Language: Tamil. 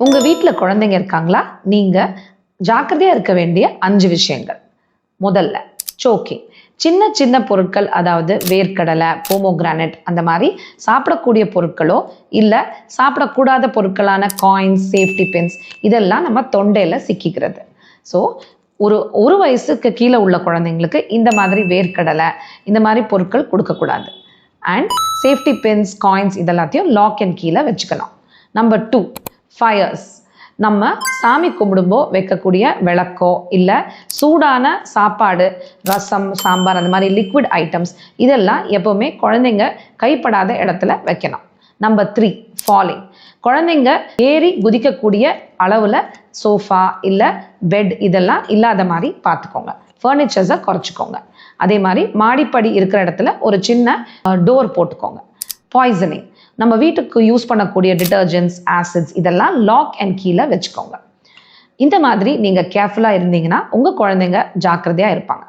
உங்க வீட்டில் குழந்தைங்க இருக்காங்களா? நீங்க ஜாக்கிரதையா இருக்க வேண்டிய 5 விஷயங்கள். முதல்ல சோக்கிங். சின்ன சின்ன பொருட்கள், அதாவது வேர்க்கடலை, போமோகிரானட் அந்த மாதிரி சாப்பிடக்கூடிய பொருட்களோ இல்லை சாப்பிடக்கூடாத பொருட்களான காயின்ஸ், சேஃப்டி பின்ஸ் இதெல்லாம் நம்ம தொண்டையில சிக்கிக்கிறது. ஸோ ஒரு வயசுக்கு கீழே உள்ள குழந்தைங்களுக்கு இந்த மாதிரி வேர்க்கடலை இந்த மாதிரி பொருட்கள் கொடுக்கக்கூடாது. அண்ட் சேஃப்டி பின்ஸ், காயின்ஸ் இதெல்லாத்தையும் லாக் அண்ட் கீழே வச்சுக்கணும். Number 2, fires. நம்ம சாமி கும்பிடும்போ வைக்கக்கூடிய விளக்கோ இல்லை சூடான சாப்பாடு, ரசம், சாம்பார் அந்த மாதிரி லிக்விட் ஐட்டம்ஸ் இதெல்லாம் எப்போவுமே குழந்தைங்க கைப்படாத இடத்துல வைக்கணும். Number 3, falling. குழந்தைங்க ஏறி குதிக்கக்கூடிய அளவில் சோஃபா இல்லை பெட் இதெல்லாம் இல்லாத மாதிரி பார்த்துக்கோங்க. ஃபர்னிச்சர்ஸை குறைச்சிக்கோங்க. அதே மாதிரி மாடிப்படி இருக்கிற இடத்துல ஒரு சின்ன டோர் போட்டுக்கோங்க. பாய்சனிங். நம்ம வீட்டுக்கு யூஸ் பண்ணக்கூடிய டிட்டர்ஜென்ட்ஸ், ஆசிட்ஸ் இதெல்லாம் லாக் அண்ட் கீழே வச்சுக்கோங்க. இந்த மாதிரி நீங்கள் கேர்ஃபுல்லாக இருந்தீங்கன்னா உங்கள் குழந்தைங்க ஜாக்கிரதையாக இருப்பாங்க.